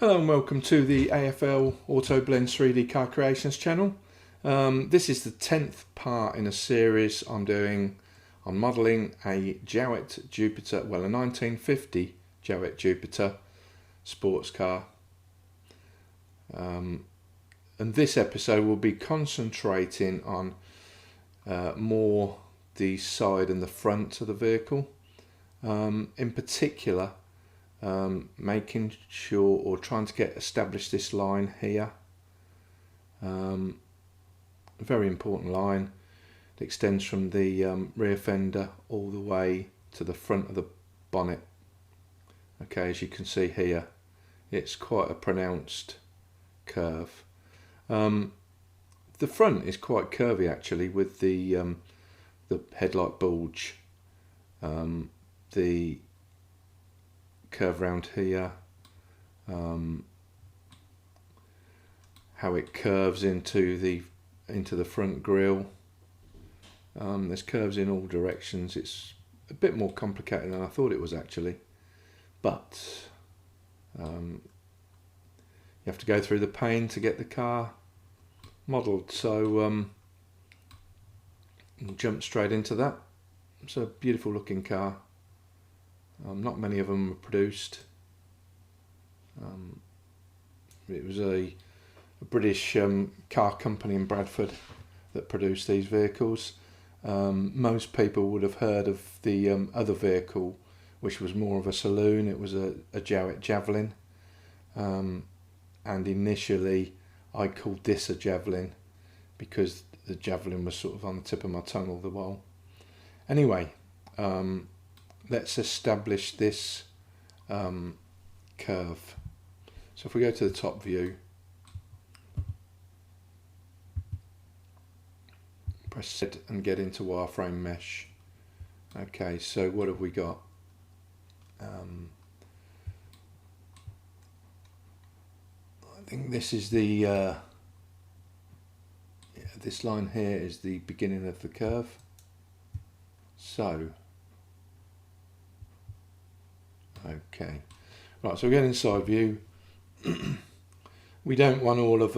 Hello and welcome to the AFL Auto Blends 3D Car Creations channel. This is the 10th part in a series I'm doing on modelling a Jowett Jupiter, well a 1950 Jowett Jupiter sports car. And this episode will be concentrating on more the side and the front of the vehicle. In particular, making sure or trying to get established this line here. A very important line. It extends from the rear fender all the way to the front of the bonnet. Okay, as you can see here, it's quite a pronounced curve. The front is quite curvy actually, with the headlight bulge, the curve round here, how it curves into the front grille. There's curves in all directions. It's a bit more complicated than I thought it was actually, but you have to go through the pain to get the car modelled, so we'll jump straight into that. It's a beautiful looking car. Not many of them were produced. It was a British car company in Bradford that produced these vehicles. Most people would have heard of the other vehicle, which was more of a saloon. It was a Jowett Javelin, and initially I called this a Javelin because the Javelin was sort of on the tip of my tongue all the while. Anyway, let's establish this curve. So if we go to the top view, press set and get into wireframe mesh. Okay, so what have we got? I think this is the this line here is the beginning of the curve. So okay, right, so we get inside view. We don't want all of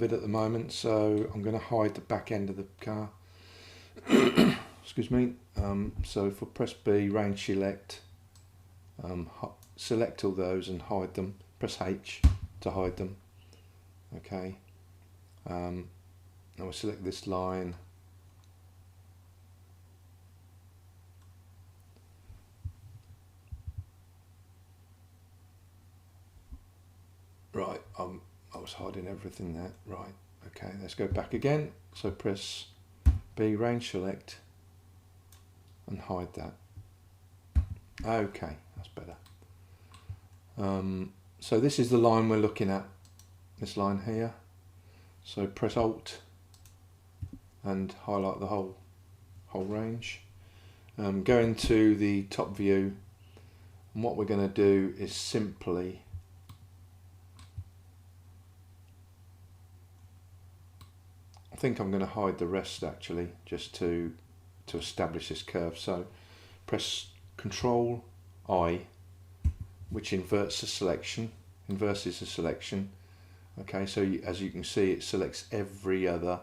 it at the moment, so I'm going to hide the back end of the car. Excuse me. So if I press B, range select, select all those and hide them. Press H to hide them. Okay. Now we select this line. Right, I was hiding everything there. Right, okay, let's go back again. So press B, range select, and hide that. Okay, that's better. So this is the line we're looking at, this line here. So press Alt and highlight the whole range. Go into the top view, and what we're going to do is simply I think I'm going to hide the rest actually, just to establish this curve. So press Control I, which inverses the selection. Okay, so as you can see, it selects every other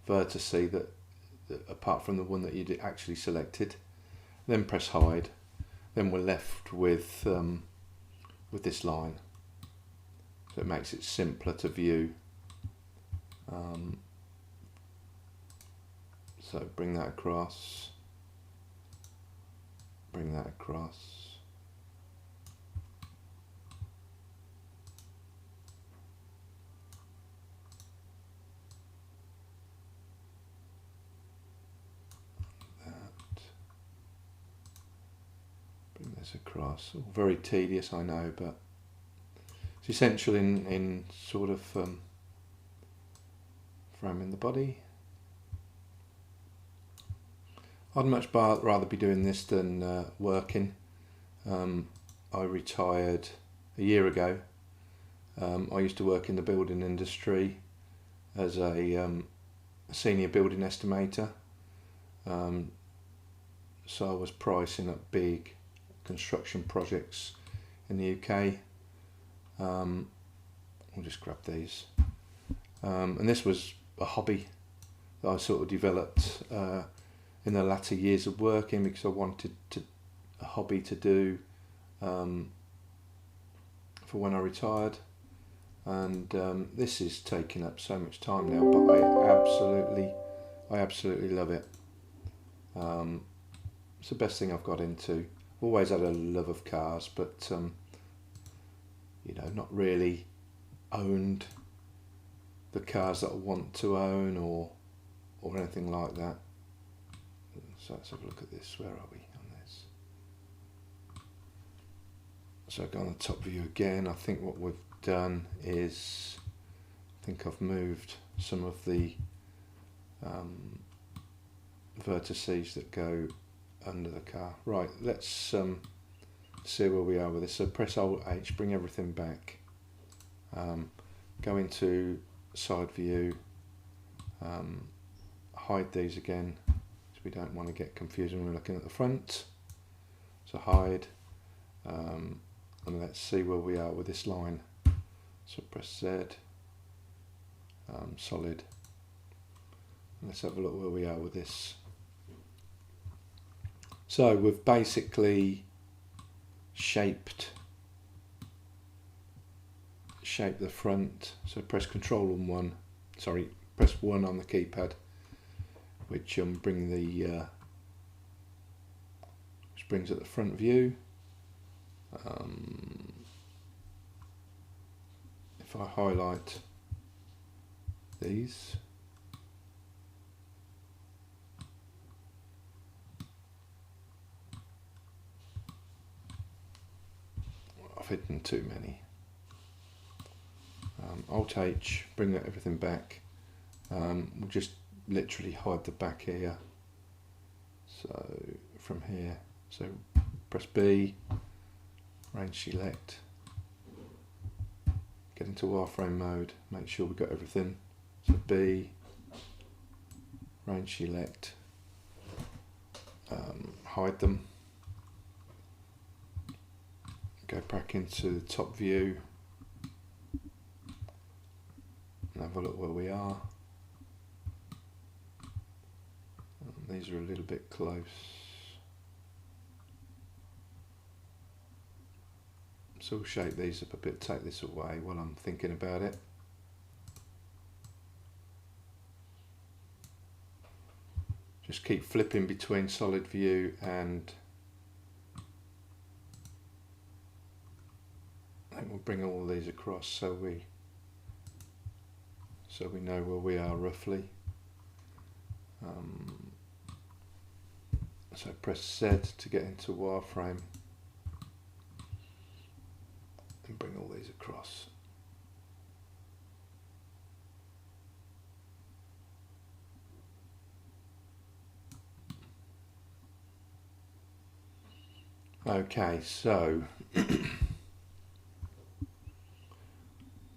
vertex that apart from the one that you actually selected. Then press hide. Then we're left with this line. So it makes it simpler to view. So bring that across, bring that across. That. Bring this across. All very tedious, I know, but it's essential in sort of framing the body. I'd much rather be doing this than working. I retired a year ago. I used to work in the building industry as a senior building estimator. So I was pricing up big construction projects in the UK. We'll just grab these. And this was a hobby that I sort of developed in the latter years of working, because I wanted a hobby to do for when I retired. And this is taking up so much time now, but I absolutely love it. It's the best thing I've got into. Always had a love of cars, but you know, not really owned the cars that I want to own or anything like that. So let's have a look at this. Where are we on this? So go on the top view again. I think what we've done is, I think I've moved some of the vertices that go under the car. Right, let's see where we are with this. So press Alt H, bring everything back. Go into side view, hide these again, so we don't want to get confused when we're looking at the front. So hide, and let's see where we are with this line. So press Z, solid. Let's have a look where we are with this. So we've basically shaped the front. So press Control and 1. Sorry, press 1 on the keypad, which brings up the front view. If I highlight these, I've hidden too many. Alt H, bring everything back. We'll just literally hide the back here. So from here, so press B, range select, get into wireframe mode, make sure we've got everything. So B, range select, hide them, go back into the top view and have a look where we are. These are a little bit close. So we'll shape these up a bit, take this away while I'm thinking about it. Just keep flipping between solid view and we'll bring all these across so we know where we are roughly. So press Z to get into wireframe and bring all these across. Okay, so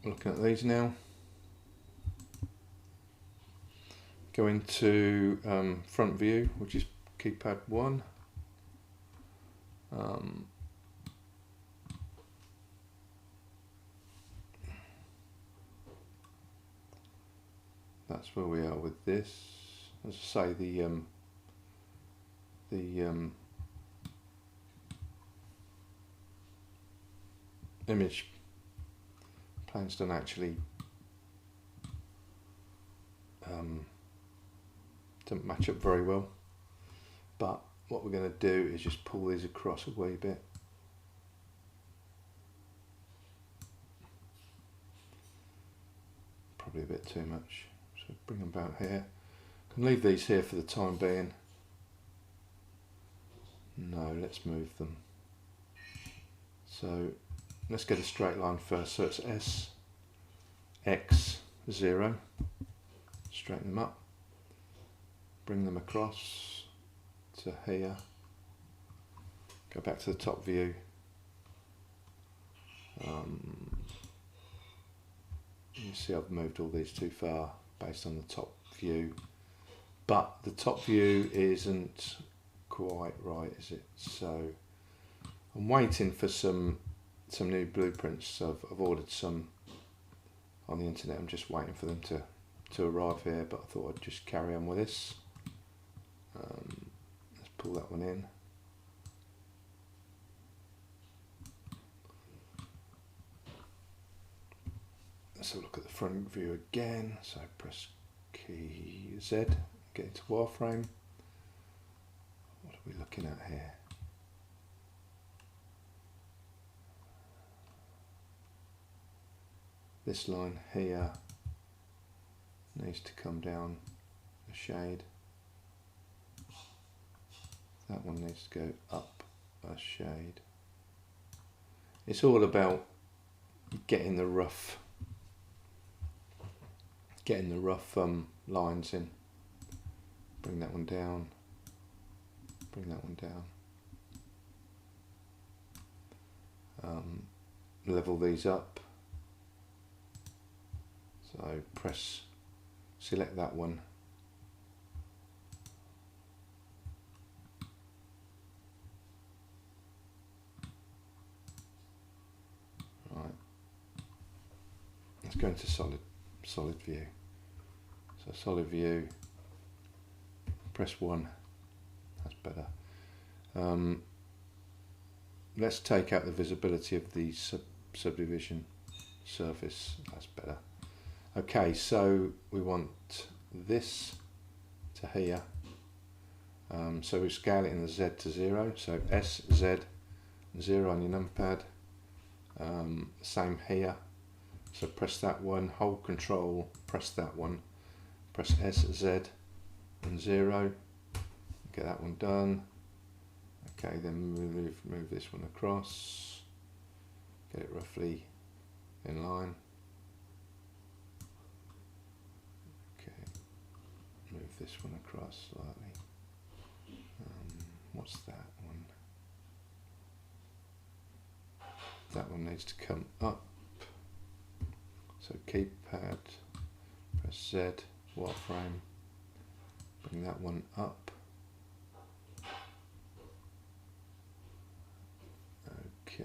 looking at these now. Go into front view, which is keypad 1. That's where we are with this. As I say, the image planes don't actually don't match up very well, but what we're going to do is just pull these across a wee bit. Probably a bit too much, so bring them about here. Can leave these here for the time being. No, let's move them. So let's get a straight line first. So it's S, X, 0. Straighten them up. Bring them across to here. Go back to the top view. You see I've moved all these too far based on the top view. But the top view isn't quite right, is it? So I'm waiting for some new blueprints. So I've ordered some on the internet. I'm just waiting for them to arrive here, but I thought I'd just carry on with this. Let's pull that one in. Let's have a look at the front view again. So press key Z, get into wireframe. What are we looking at here? This line here needs to come down a shade. That one needs to go up a shade. It's all about getting the rough lines in. Bring that one down. Bring that one down. Level these up. So select that one. Right. Let's go into solid view. So solid view. Press 1. That's better. Let's take out the visibility of the subdivision surface. That's better. Okay, so we want this to here. So we scale it in the Z to 0. So S, Z, 0 on your numpad. Same here. So press that one, hold Control, press that one, press S, Z, and 0. Get that one done. Okay, then move this one across. Get it roughly in line. Move this one across slightly. What's that one? That one needs to come up. So keypad, press Z, wireframe, bring that one up. Okay,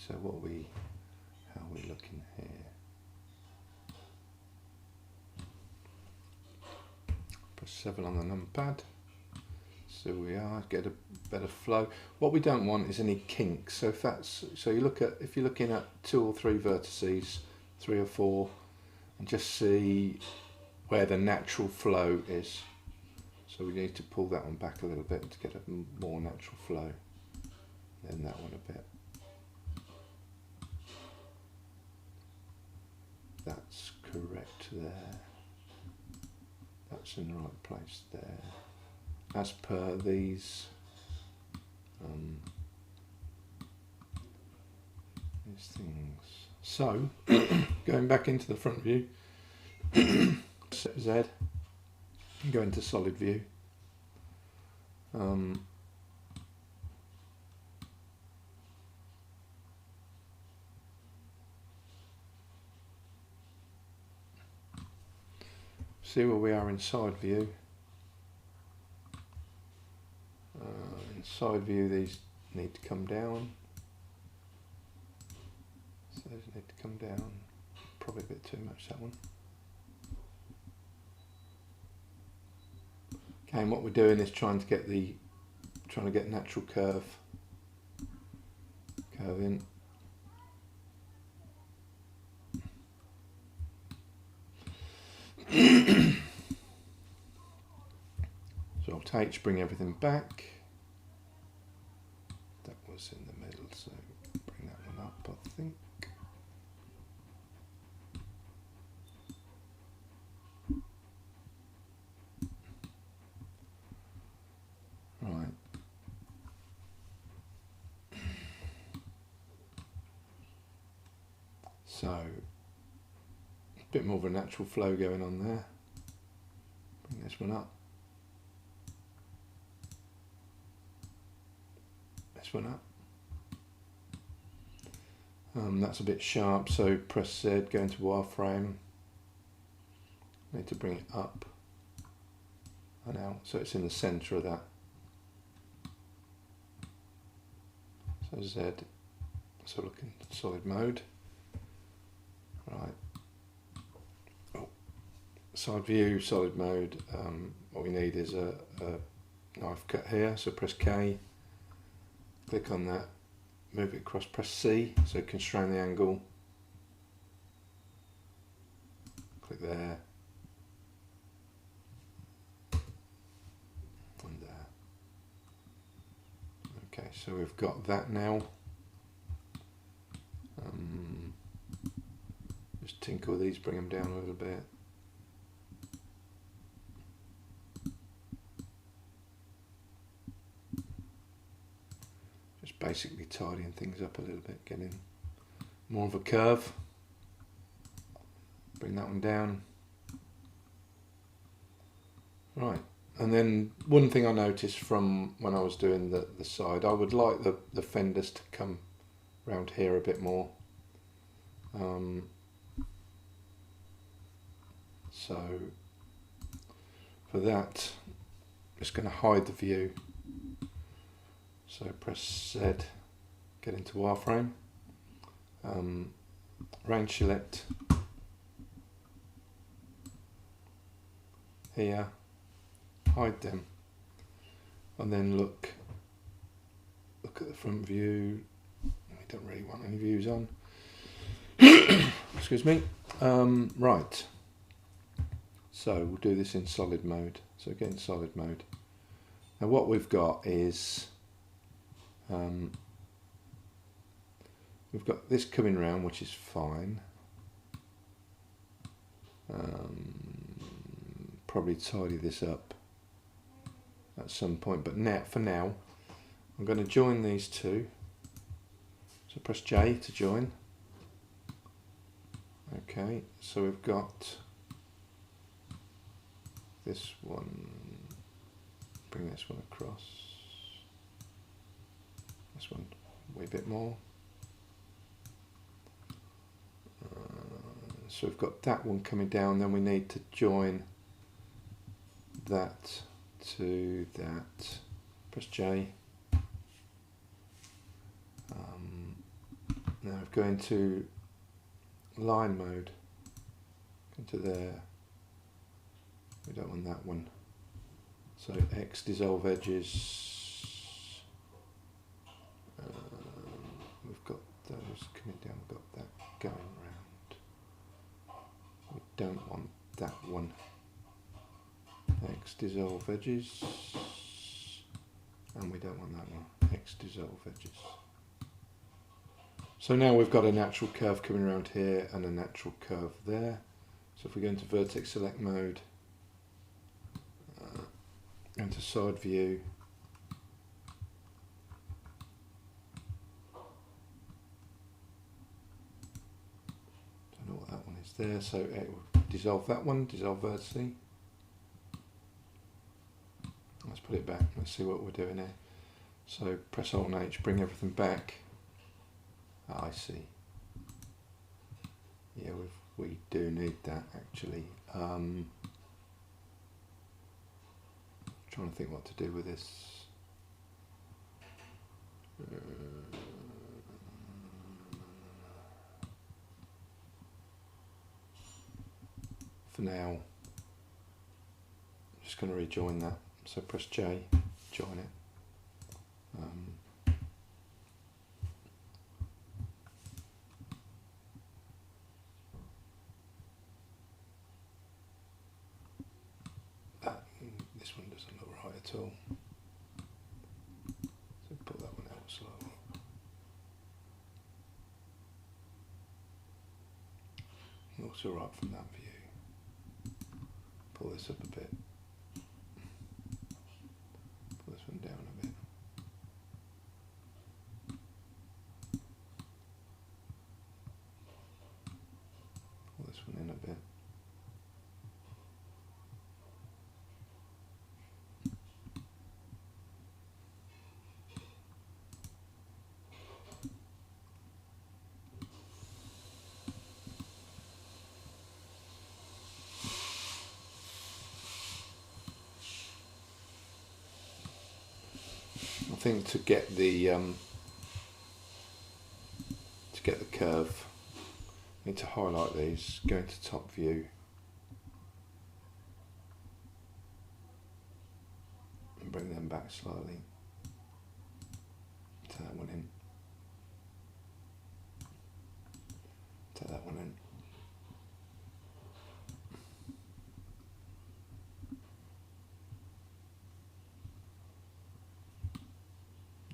so how are we looking here? Press 7 on the numpad. So we are, get a better flow. What we don't want is any kinks. So if you're looking at 2 or 3 vertices, 3 or 4, and just see where the natural flow is. So we need to pull that one back a little bit to get a more natural flow. Then that one a bit. That's correct there. That's in the right place there. As per these things. So, going back into the front view, Z, go into solid view. See where we are in side view. In side view, these need to come down. So those need to come down. Probably a bit too much, that one. Okay, and what we're doing is trying to get natural curve in. So Alt H, bring everything back. That was in the middle, so bring that one up, I think. Right. So, a bit more of a natural flow going on there. Bring this one up. This one up. That's a bit sharp, so press Z, go into wireframe. Need to bring it up and out, so it's in the centre of that. So Z, So look in solid mode. Right. Oh. Side view, solid mode. What we need is a knife cut here. So press K, click on that, move it across, press C, so constrain the angle. Click there. And there. Okay, so we've got that now. Just tinker with these, bring them down a little bit. Just basically tidying things up a little bit, getting more of a curve. Bring that one down. Right, and then one thing I noticed from when I was doing the side, I would like the fenders to come round here a bit more. So for that, I'm just going to hide the view. So press Z, get into wireframe, range select here, hide them, and then look at the front view. We don't really want any views on. Excuse me. Right. So we'll do this in solid mode. So get in solid mode. Now what we've got is we've got this coming round, which is fine. Probably tidy this up at some point, but for now I'm going to join these two. So press J to join. Okay, so we've got this one, bring this one across, this one a wee bit more. So we've got that one coming down, then we need to join that to that. Press J. Now we go into line mode, into there. We don't want that one. So X dissolve edges. We've got those coming down, we've got that going round. We don't want that one. X dissolve edges. And we don't want that one. X dissolve edges. So now we've got a natural curve coming around here and a natural curve there. So if we go into vertex select mode, into side view, don't know what that one is there, so it will dissolve that one, dissolve vertice. Let's put it back, let's see what we're doing here. So press Alt and H, bring everything back. Ah, I see. Yeah, we do need that actually. Trying to think what to do with this. For now, I'm just going to rejoin that. So press J, join it. This one doesn't look right at all. So put that one out slowly. Looks alright from that view. Pull this up a bit. Pull this one down a bit. Pull this one in a bit. I think to get the curve. Need to highlight these, go into top view. And bring them back slightly. Take that one in. Take that one in.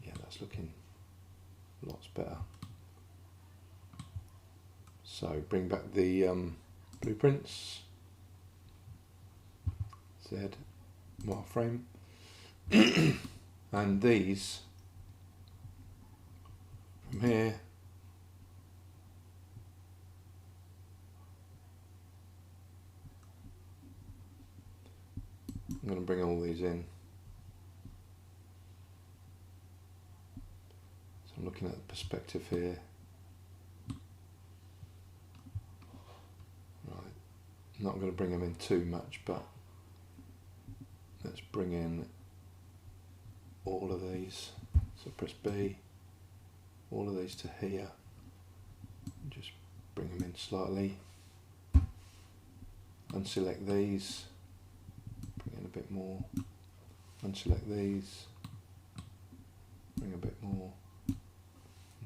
Yeah, that's looking lots better. So bring back the blueprints. Z wireframe. And these from here I'm going to bring all these in. So I'm looking at the perspective here. Right, I'm not going to bring them in too much, but let's bring in all of these. So press B, all of these to here. Just bring them in slightly. Unselect these. Bring in a bit more. Unselect these. Bring a bit more.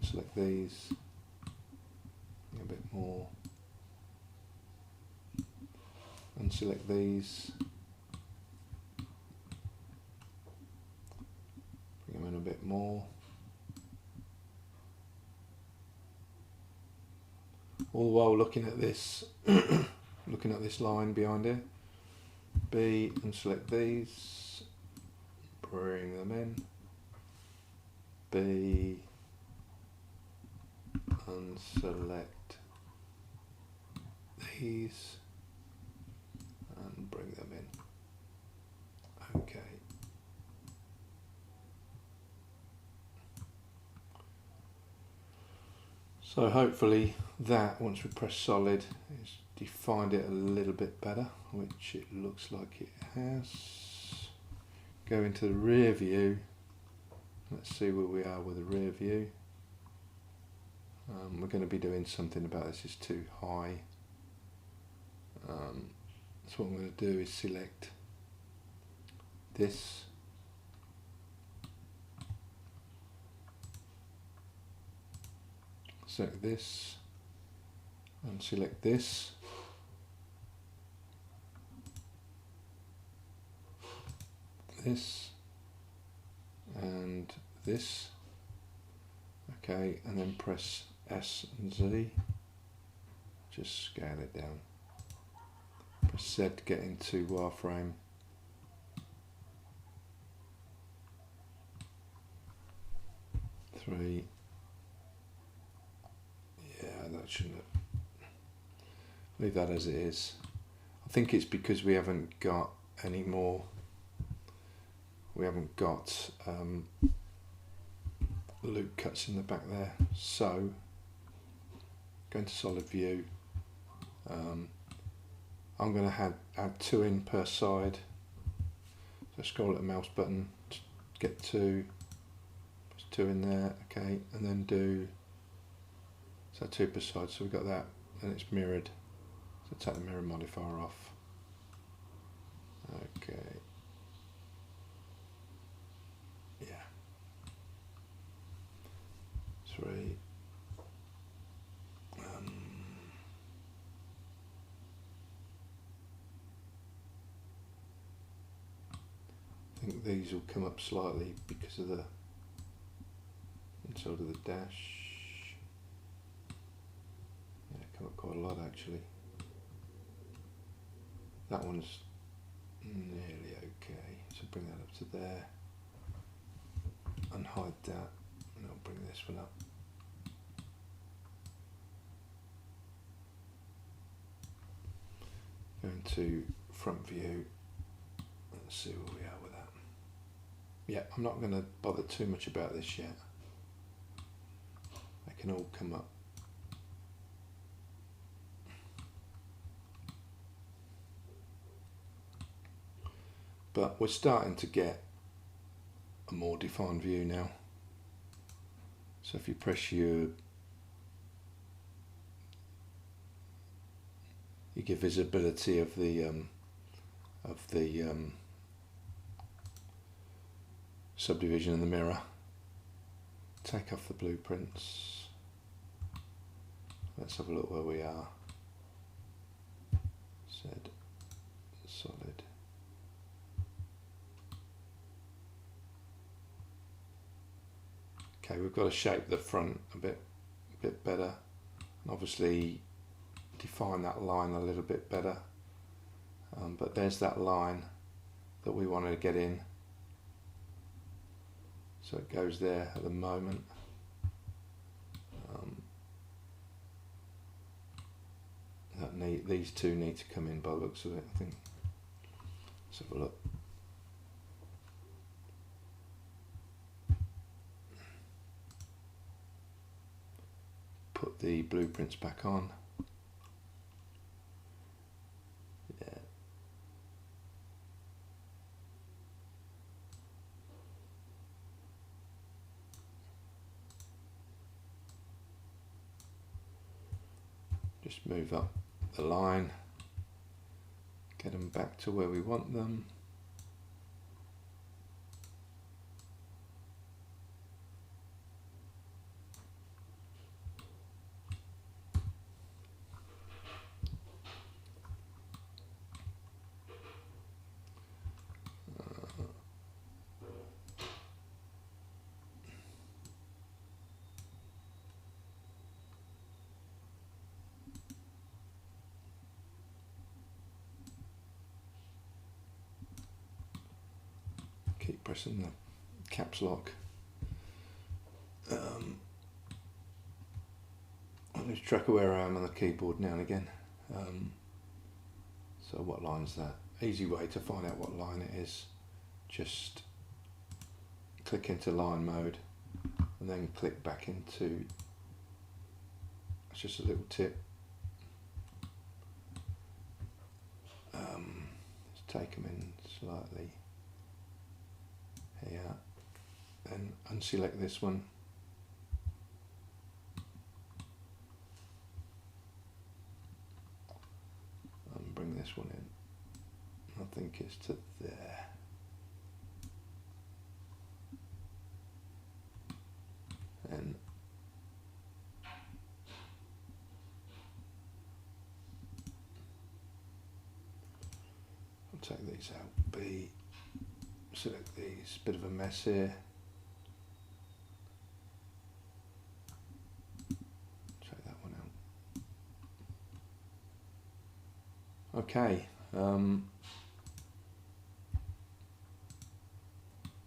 Unselect these. Bring a bit more. Unselect these. Bring them in a bit more. All the while looking at this, looking at this line behind it. B, unselect these. Bring them in. B, unselect these and bring them in. Okay. So hopefully that, once we press solid, it's defined it a little bit better, which it looks like it has. Go into the rear view. Let's see where we are with the rear view. We're going to be doing something about this. It's too high. So what I'm going to do is select this. Select this and select this. This and this. Okay, and then press S and Z. Just scale it down. Press Z to get into wireframe. Three. Yeah, that shouldn't have. Leave that as it is. I think it's because we haven't got any more. We haven't got loop cuts in the back there. So go into solid view. I'm going to add 2 in per side. So scroll at the mouse button, get 2, press 2 in there, okay, and then do, so 2 per side, so we've got that, and it's mirrored. So take the mirror modifier off. Okay. Yeah. 3. I think these will come up slightly because of the inside of the dash. Yeah, come up quite a lot actually. That one's nearly okay, so bring that up to there, unhide that, and I'll bring this one up. Go into front view, let's see where we are with that. Yeah, I'm not going to bother too much about this yet. They can all come up. But we're starting to get a more defined view now. So if you press your give visibility of the subdivision in the mirror. Take off the blueprints. Let's have a look where we are. Said solid. Okay, we've got to shape the front a bit better, and obviously define that line a little bit better. But there's that line that we wanted to get in, so it goes there at the moment. These two need to come in by the looks of it, I think. Let's have a look. Put the blueprints back on. Yeah. Just move up the line, get them back to where we want them. Keep pressing the caps lock. I lose track of where I am on the keyboard now and again. So what line's that? Easy way to find out what line it is. Just click into line mode and then click back into, it's just a little tip. Let's take them in slightly. Here, then unselect this one, and bring this one in. I think it's to there. And I'll take these out. B. Select these, bit of a mess here. Check that one out. Okay,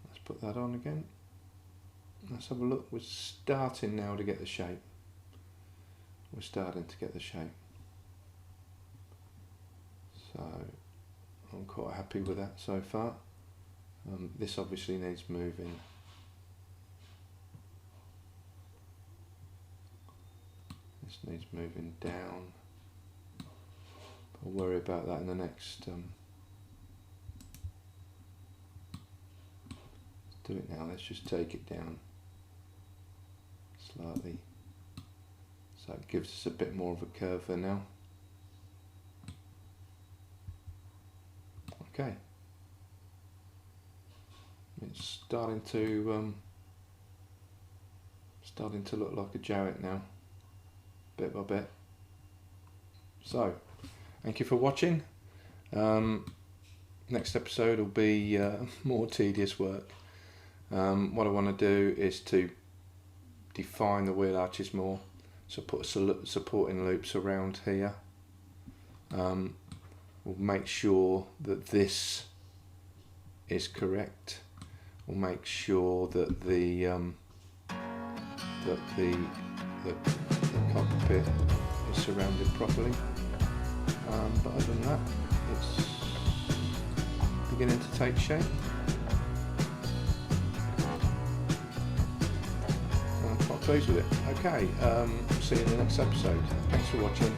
let's put that on again. Let's have a look. We're starting now to get the shape. We're starting to get the shape. So I'm quite happy with that so far. This obviously needs moving. This needs moving down. I'll worry about that in the next. Let's do it now. Let's just take it down slightly, so it gives us a bit more of a curve there now. Okay. It's starting to look like a Jowett now, bit by bit. So, thank you for watching. Next episode will be more tedious work. What I want to do is to define the wheel arches more. So put supporting loops around here. We'll make sure that this is correct. We'll make sure that the cockpit is surrounded properly. But other than that, it's beginning to take shape. I'm quite pleased with it. Okay, see you in the next episode. Thanks for watching.